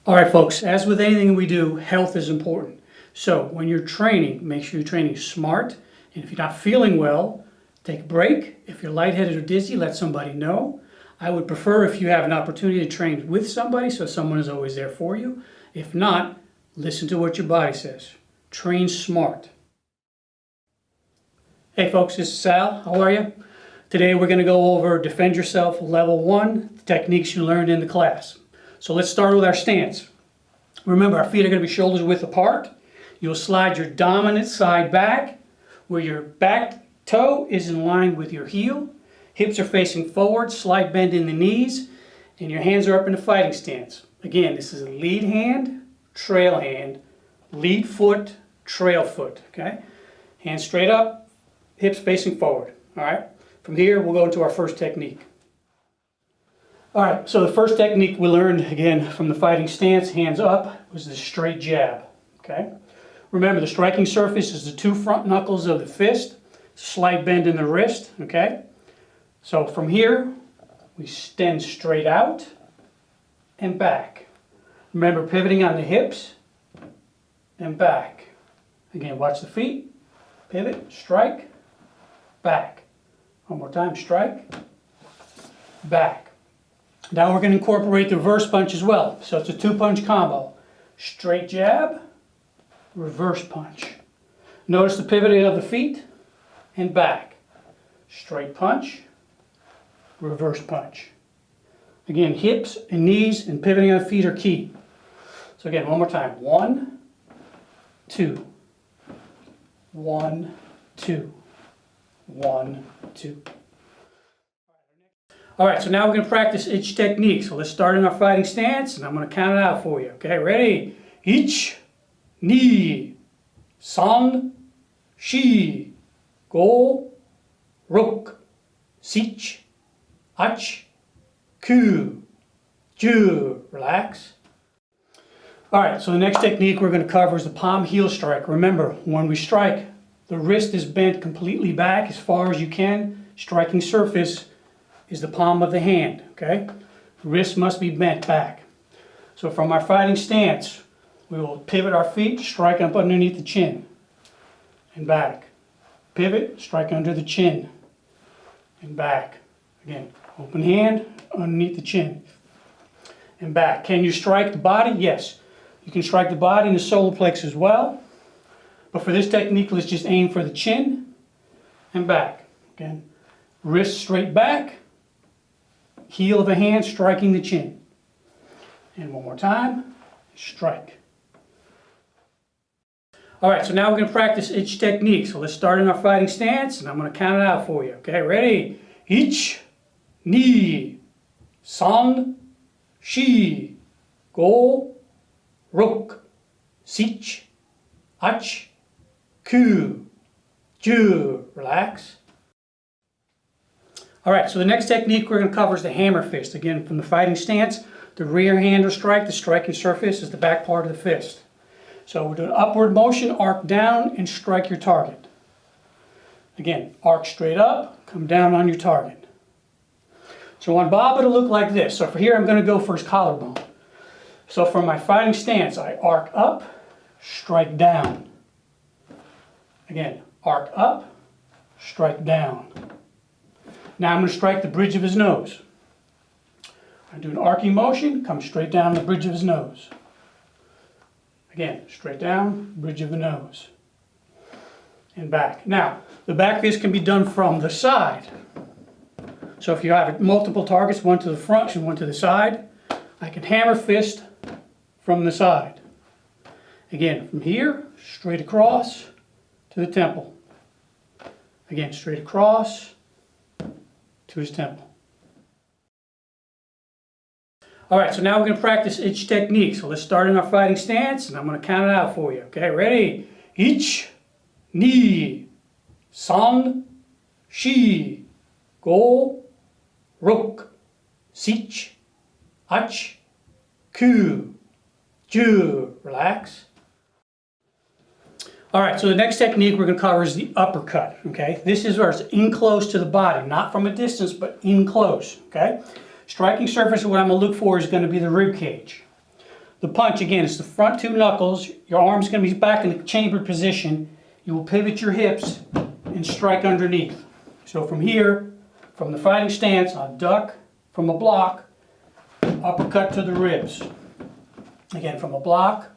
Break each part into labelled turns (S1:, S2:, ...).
S1: All right, folks, as with anything we do, health is important. So when you're training, make sure you're training smart. And if you're not feeling well, take a break. If you're lightheaded or dizzy, let somebody know. I would prefer if you have an opportunity to train with somebody, so someone is always there for you. If not, listen to what your body says. Train smart. Hey folks, this is Sal. How are you? Today we're going to go over Defend Yourself Level 1, the techniques you learned in the class. So let's start with our stance. Remember, our feet are going to be shoulders width apart. You'll slide your dominant side back, where your back toe is in line with your heel. Hips are facing forward, slight bend in the knees, and your hands are up in a fighting stance. Again, this is a lead hand, trail hand, lead foot, trail foot, okay? Hands straight up, hips facing forward, all right? From here, we'll go into our first technique. All right, so the first technique we learned, again, from the fighting stance, hands up, was the straight jab, okay? Remember, the striking surface is the two front knuckles of the fist, slight bend in the wrist, okay? So from here, we extend straight out and back. Remember, pivoting on the hips and back. Again, watch the feet, pivot, strike, back. One more time, strike, back. Now we're going to incorporate the reverse punch as well. So it's a two-punch combo. Straight jab, reverse punch. Notice the pivoting of the feet and back. Straight punch, reverse punch. Again, hips and knees and pivoting of the feet are key. So again, one more time. 1, 2. 1, 2. 1, 2. All right, so now we're going to practice each technique. So let's start in our fighting stance, and I'm going to count it out for you. Okay, ready? Ich, ni, san, shi, go, ruk, sich, ach, ku, ju. Relax. All right, so the next technique we're going to cover is the palm heel strike. Remember, when we strike, the wrist is bent completely back as far as you can. Striking surface is the palm of the hand, okay? The wrist must be bent back. So from our fighting stance, we will pivot our feet, strike up underneath the chin and back. Pivot, strike under the chin and back. Again, open hand underneath the chin and back. Can you strike the body? Yes. You can strike the body and the solar plexus as well. But for this technique, let's just aim for the chin and back. Again, wrist straight back. Heel of the hand striking the chin. And one more time, strike. All right, so now we're going to practice each technique. So let's start in our fighting stance, and I'm going to count it out for you. Okay, ready? Ich, ni, san, shi, go, ruk, sich, ach, ku, ju. Relax. All right, so the next technique we're going to cover is the hammer fist. Again, from the fighting stance, the rear hand will strike. The striking surface is the back part of the fist. So we're doing upward motion, arc down, and strike your target. Again, arc straight up, come down on your target. So I want Bob to look like this. So for here, I'm going to go for his collarbone. So from my fighting stance, I arc up, strike down. Again, arc up, strike down. Now I'm going to strike the bridge of his nose. I do an arcing motion, come straight down the bridge of his nose. Again, straight down, bridge of the nose. And back. Now, the back fist can be done from the side. So if you have multiple targets, one to the front and one to the side, I can hammer fist from the side. Again, from here, straight across to the temple. Again, straight across to his temple. All right, so now we're going to practice each technique. So let's start in our fighting stance, and I'm going to count it out for you. Okay, ready? Ich, ni, san, shi, go, ruk, sich, ach, ku, ju. Relax. All right, so the next technique we're going to cover is the uppercut, okay? This is where it's in close to the body, not from a distance, but in close, okay? Striking surface, what I'm going to look for is going to be the rib cage. The punch, again, is the front two knuckles. Your arm's going to be back in the chambered position. You will pivot your hips and strike underneath. So from here, from the fighting stance, I'll duck from a block, uppercut to the ribs. Again, from a block,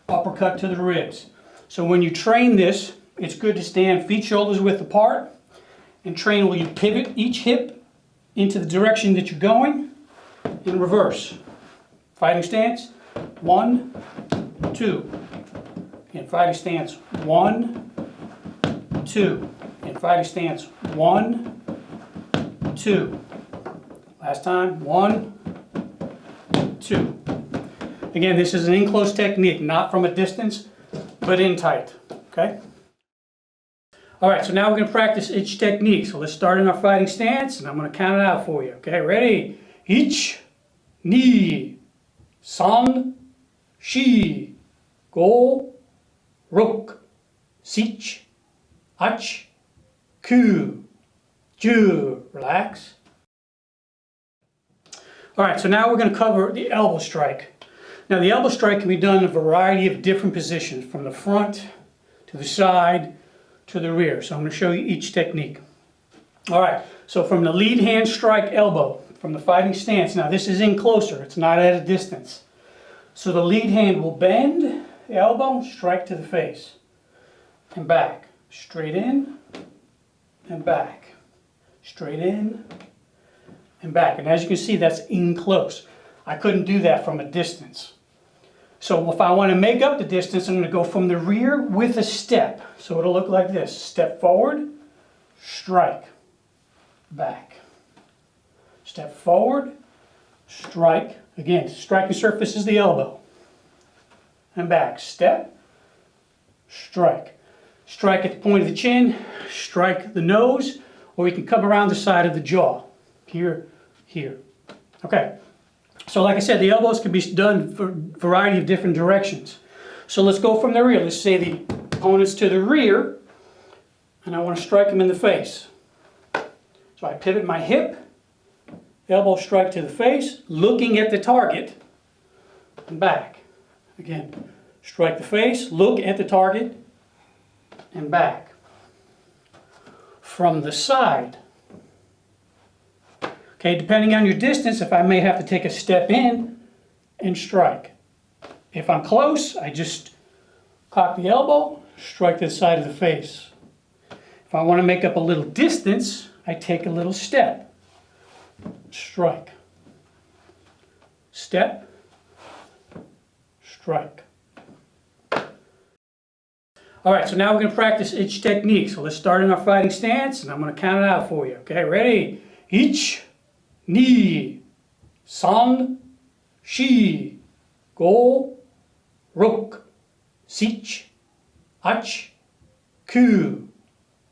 S1: uppercut to the ribs. So when you train this, it's good to stand feet shoulders width apart and train where you pivot each hip into the direction that you're going in reverse. Fighting stance, 1, 2. In fighting stance, 1, 2. In fighting stance, 1, 2. Last time, 1, 2. Again, this is an in-close technique, not from a distance, but in tight, okay? All right, so now we're going to practice each technique. So let's start in our fighting stance, and I'm going to count it out for you, okay? Ready? Ich, ni, san, shi, go, ruk, sich, ach, ku, ju. Relax. All right, so now we're going to cover the elbow strike. Now the elbow strike can be done in a variety of different positions, from the front to the side to the rear. So I'm going to show you each technique. All right, so from the lead hand strike elbow, from the fighting stance. Now this is in closer, it's not at a distance. So the lead hand will bend the elbow, strike to the face, and back. Straight in and back. Straight in and back. And as you can see, that's in close. I couldn't do that from a distance. So if I want to make up the distance, I'm going to go from the rear with a step. So it'll look like this. Step forward, strike, back. Step forward, strike. Again, striking surface is the elbow. And back. Step, strike. Strike at the point of the chin, strike the nose, or you can come around the side of the jaw. Here, here. Okay. So like I said, the elbows can be done for a variety of different directions. So let's go from the rear. Let's say the opponent's to the rear, and I want to strike him in the face. So I pivot my hip, elbow strike to the face, looking at the target, and back. Again, strike the face, look at the target, and back. From the side. Okay, depending on your distance, if I may have to take a step in and strike. If I'm close, I just cock the elbow, strike to the side of the face. If I want to make up a little distance, I take a little step, strike, step, strike. All right, so now we're going to practice each technique. So let's start in our fighting stance, and I'm going to count it out for you. Okay, ready? Ich, ni, san, shi, go, ruk, sich, ach, ku,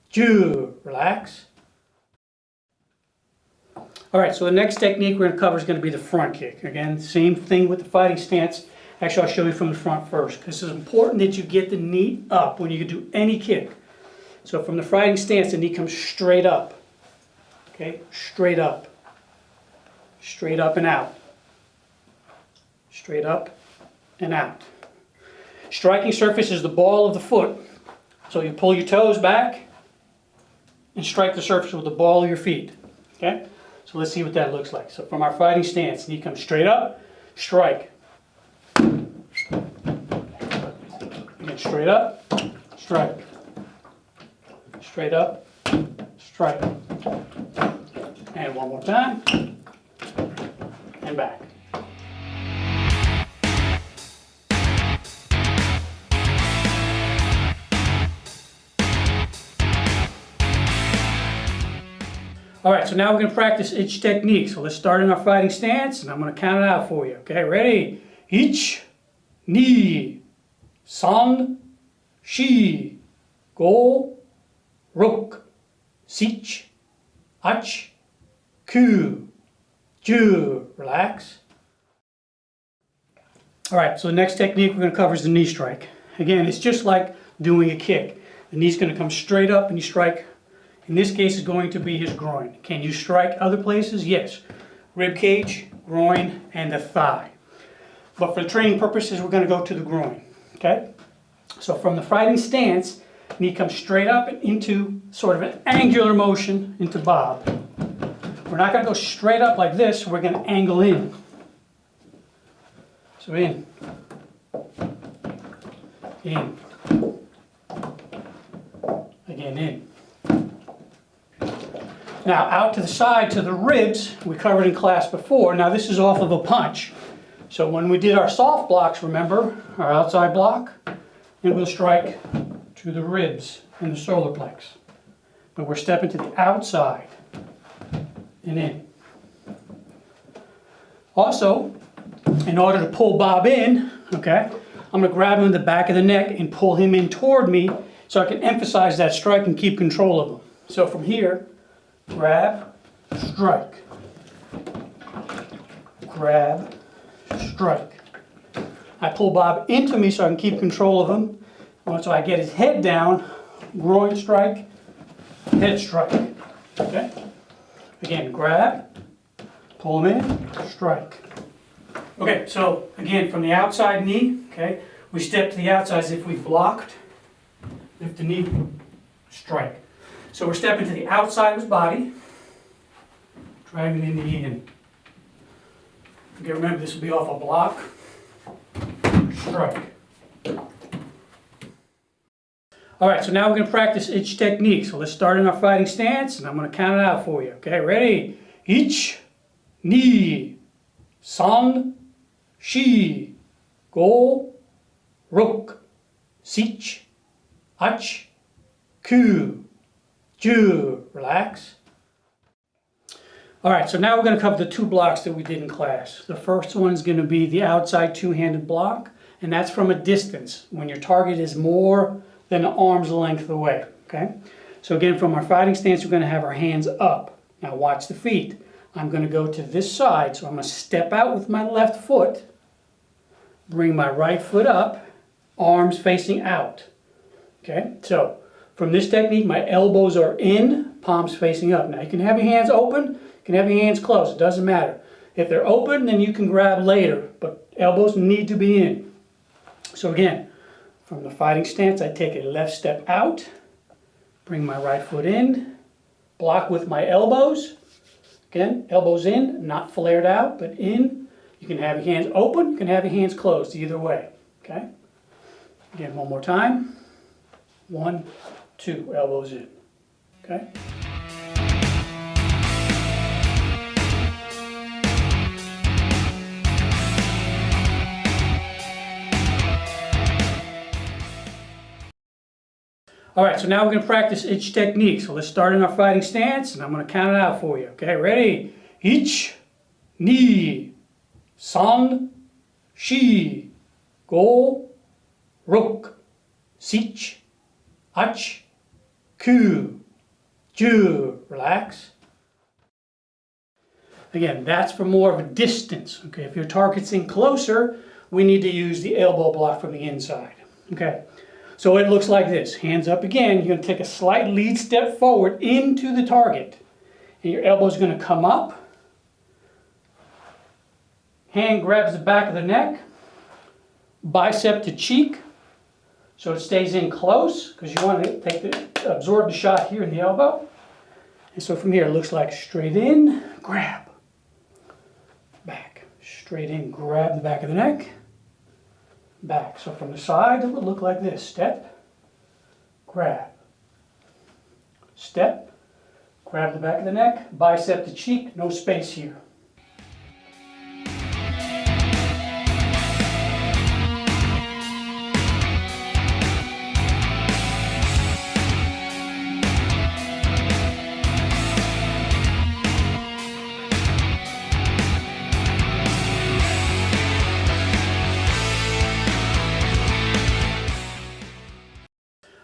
S1: ju. Relax. All right, so the next technique we're going to cover is going to be the front kick. Again, same thing with the fighting stance. Actually, I'll show you from the front first, because it's important that you get the knee up when you do any kick. So from the fighting stance, the knee comes straight up. Okay, straight up. Straight up and out. Straight up and out. Striking surface is the ball of the foot. So you pull your toes back and strike the surface with the ball of your feet. Okay? So let's see what that looks like. So from our fighting stance, knee comes straight up, strike. Again, straight up, strike. Straight up, strike. And one more time. And back. All right, so now we're going to practice each technique. So let's start in our fighting stance, and I'm going to count it out for you. Okay, ready? Ich, ni, san, shi, go, ruk, sich, ach, ku, ju. Relax. All right, so the next technique we're going to cover is the knee strike. Again, it's just like doing a kick. The knee's going to come straight up and you strike. In this case, it's going to be his groin. Can you strike other places? Yes. Rib cage, groin, and the thigh. But for the training purposes, we're going to go to the groin, okay? So from the fighting stance, knee comes straight up and into sort of an angular motion into bob. We're not going to go straight up like this, we're going to angle in. So in, again in. Now out to the side to the ribs, we covered in class before. Now this is off of a punch. So when we did our soft blocks, remember, our outside block, and we'll strike to the ribs and the solar plex. But we're stepping to the outside and in. Also, in order to pull Bob in, okay, I'm going to grab him in the back of the neck and pull him in toward me so I can emphasize that strike and keep control of him. So from here, grab, strike, grab, strike. I pull Bob into me so I can keep control of him. Once I get his head down, groin strike, head strike. Okay? Again, grab, pull him in, strike. Okay, so again, from the outside knee, okay, we step to the outside as if we blocked, lift the knee, strike. So we're stepping to the outside of his body, driving in the in. Okay, remember this will be off a block, strike. All right, so now we're going to practice each technique. So let's start in our fighting stance, and I'm going to count it out for you. Okay, ready? Ich, ni, san, shi, go, ruk, sich, ach, ku, ju. Relax. All right, so now we're going to cover the two blocks that we did in class. The first one is going to be the outside two-handed block, and that's from a distance, when your target is more than an arm's length away, okay? So again, from our fighting stance, we're going to have our hands up. Now watch the feet. I'm going to go to this side, so I'm going to step out with my left foot, bring my right foot up, arms facing out, okay? So from this technique, my elbows are in, palms facing up. Now you can have your hands open, you can have your hands closed, it doesn't matter. If they're open, then you can grab later, but elbows need to be in. So again, from the fighting stance, I take a left step out, bring my right foot in, block with my elbows. Again, elbows in, not flared out, but in. You can have your hands open, you can have your hands closed, either way. Okay? Again, one more time. 1, 2, elbows in. Okay? All right, so now we're going to practice each technique. So let's start in our fighting stance, and I'm going to count it out for you. Okay, ready? Ich, ni, san, shi, go, ruk, sich, ach, ku, ju. Relax. Again, that's for more of a distance. Okay, if your target's in closer, we need to use the elbow block from the inside. Okay. So it looks like this. Hands up again. You're going to take a slight lead step forward into the target. And your elbow is going to come up. Hand grabs the back of the neck. Bicep to cheek. So it stays in close because you want to absorb the shot here in the elbow. And so from here it looks like straight in, grab. Back. Straight in, grab the back of the neck. Back. So from the side, it would look like this. Step, grab. Step, grab the back of the neck, bicep to cheek, no space here.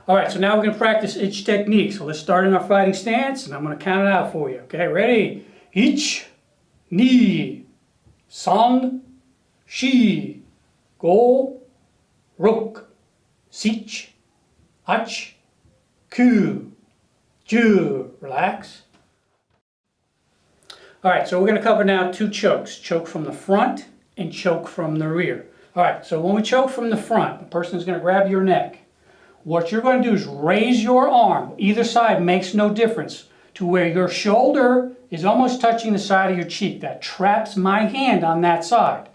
S1: All right, so now we're going to practice each technique. So let's start in our fighting stance, and I'm going to count it out for you. Okay, ready? Ich, ni, san, shi, go, ruk, sich, ach, ku, ju. Relax. All right, so we're going to cover now two chokes. Choke from the front and choke from the rear. All right, so when we choke from the front, the person is going to grab your neck. What you're going to do is raise your arm. Either side makes no difference, to where your shoulder is almost touching the side of your cheek. That traps my hand on that side.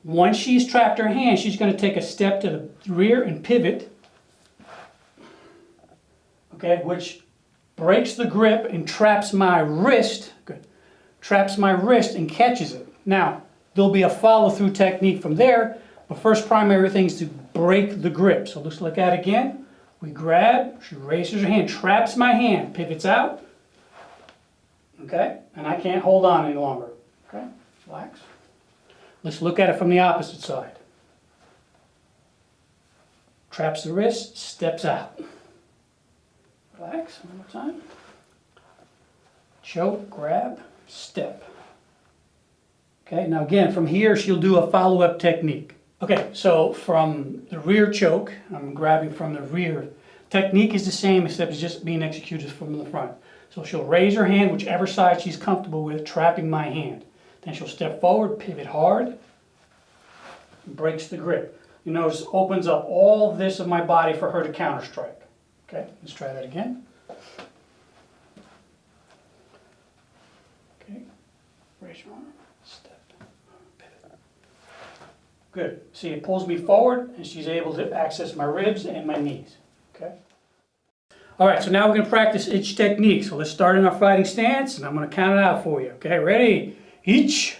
S1: Once she's trapped her hand, she's going to take a step to the rear and pivot, okay, which breaks the grip and traps my wrist. Good. Traps my wrist and catches it. Now, there'll be a follow-through technique from there, but first primary thing is to break the grip. So let's look at it again. We grab, she raises her hand, traps my hand, pivots out, okay, and I can't hold on any longer, okay, relax. Let's look at it from the opposite side. Traps the wrist, steps out. Relax, one more time. Choke, grab, step. Okay, now again, from here she'll do a follow-up technique. Okay, so from the rear choke, I'm grabbing from the rear. Technique is the same, except it's just being executed from the front. So she'll raise her hand, whichever side she's comfortable with, trapping my hand. Then she'll step forward, pivot hard, breaks the grip. You notice it opens up all this of my body for her to counter strike. Okay, let's try that again. Okay, raise your arm, step, pivot. Good. See, it pulls me forward, and she's able to access my ribs and my knees. Okay. All right, so now we're going to practice each technique. So let's start in our fighting stance, and I'm going to count it out for you. Okay, ready? Ich,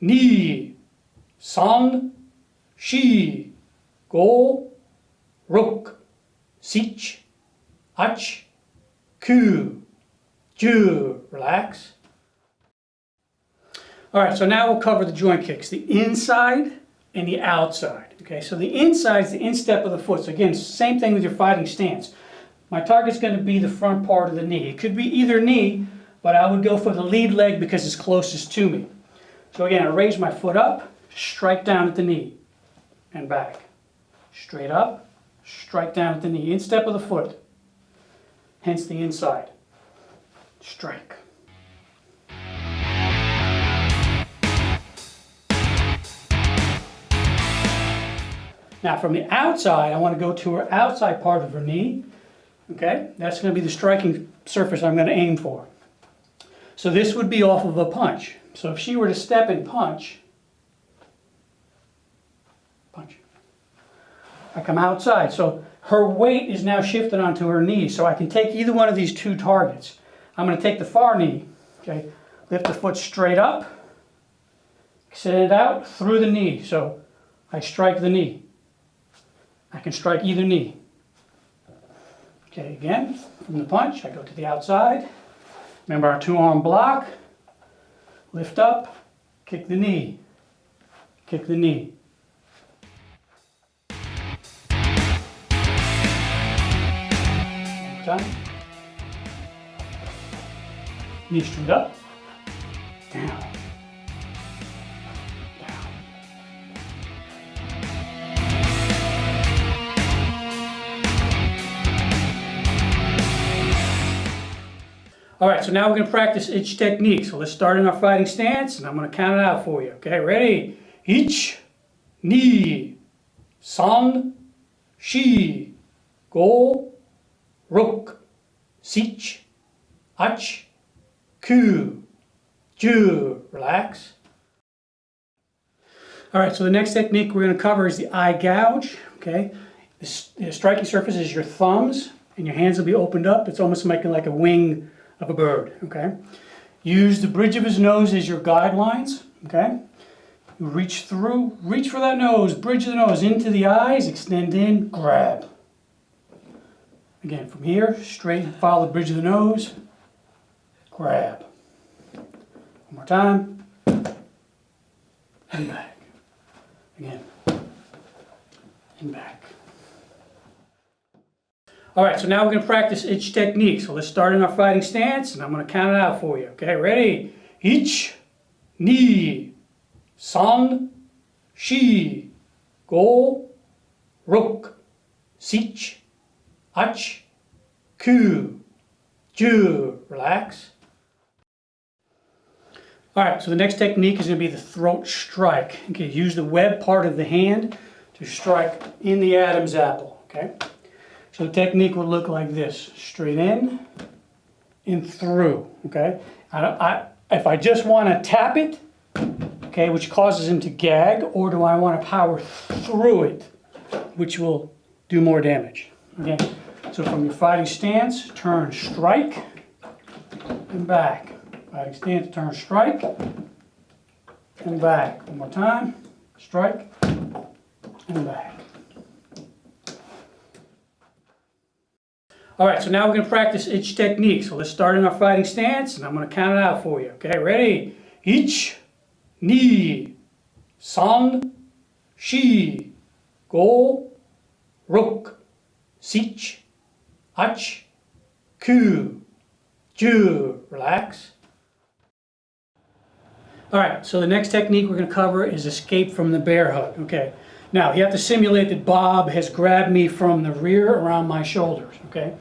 S1: ni, san, shi, go, ruk, sich, ach, ku, ju. Relax. All right, so now we'll cover the joint kicks, the inside and the outside. Okay, so the inside is the instep of the foot. So again, same thing with your fighting stance. My target's going to be the front part of the knee. It could be either knee, but I would go for the lead leg because it's closest to me. So again, I raise my foot up, strike down at the knee, and back. Straight up, strike down at the knee. Instep of the foot, hence the inside. Strike. Now from the outside, I want to go to her outside part of her knee. Okay, that's going to be the striking surface I'm going to aim for. So this would be off of a punch. So if she were to step and punch, I come outside. So her weight is now shifted onto her knee. So I can take either one of these two targets. I'm going to take the far knee, okay, lift the foot straight up, extend it out through the knee. So I strike the knee. I can strike either knee. Okay, again, from the punch, I go to the outside. Remember our two-arm block. Lift up, kick the knee, kick the knee. One time. Knee straight up, down. All right, so now we're going to practice each technique. So let's start in our fighting stance, and I'm going to count it out for you. Okay, ready? Ich, ni, san, shi, go, ruk, sich, ach, ku, ju. Relax. All right, so the next technique we're going to cover is the eye gouge. Okay, the striking surface is your thumbs, and your hands will be opened up. It's almost making like a wing of a bird, okay? Use the bridge of his nose as your guidelines, okay? You reach through, reach for that nose, bridge of the nose into the eyes, extend in, grab. Again, from here, straight, follow the bridge of the nose, grab. One more time, and back. Again, and back. All right, so now we're going to practice each technique. So let's start in our fighting stance, and I'm going to count it out for you. Okay, ready? Ich, ni, san, shi, go, ruk, sich, ach, ku, ju. Relax. All right, so the next technique is going to be the throat strike. Okay, use the web part of the hand to strike in the Adam's apple. Okay, so the technique would look like this: straight in and through. Okay, if I just want to tap it, okay, which causes him to gag, or do I want to power through it, which will do more damage? Okay, so from your fighting stance, turn, strike, and back. Fighting stance, turn, strike, and back. One more time, strike, and back. All right, so now we're going to practice each technique. So let's start in our fighting stance, and I'm going to count it out for you. Okay, ready? Ich, ni, san, shi, go, rok, sich, ach, ku, ju. Relax. All right, so the next technique we're going to cover is escape from the bear hug. Okay, now you have to simulate that Bob has grabbed me from the rear around my shoulders. Okay,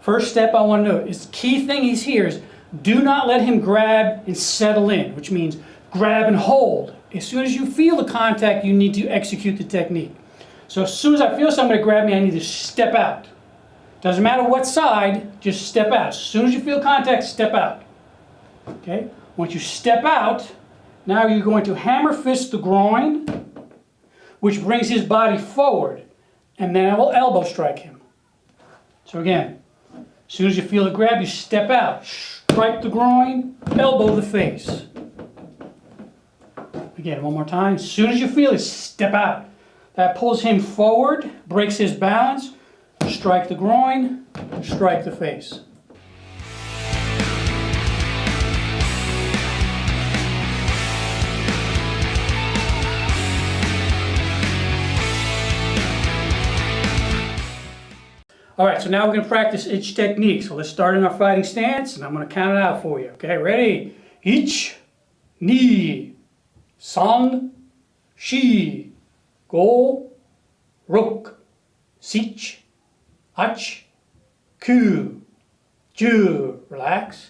S1: first step I want to know is the key thing is here is do not let him grab and settle in, which means grab and hold. As soon as you feel the contact, you need to execute the technique. So as soon as I feel somebody grab me, I need to step out. Doesn't matter what side, just step out. As soon as you feel contact, step out. Okay, once you step out, now you're going to hammer fist the groin, which brings his body forward, and then I will elbow strike him. So again, as soon as you feel the grab, you step out, strike the groin, elbow the face. Again, one more time. As soon as you feel it, step out. That pulls him forward, breaks his balance, strike the groin, strike the face. All right, so now we're going to practice each technique. So let's start in our fighting stance, and I'm going to count it out for you. Okay, ready? Ich, ni, san, shi, go, rok, sich, ach, ku, ju. Relax.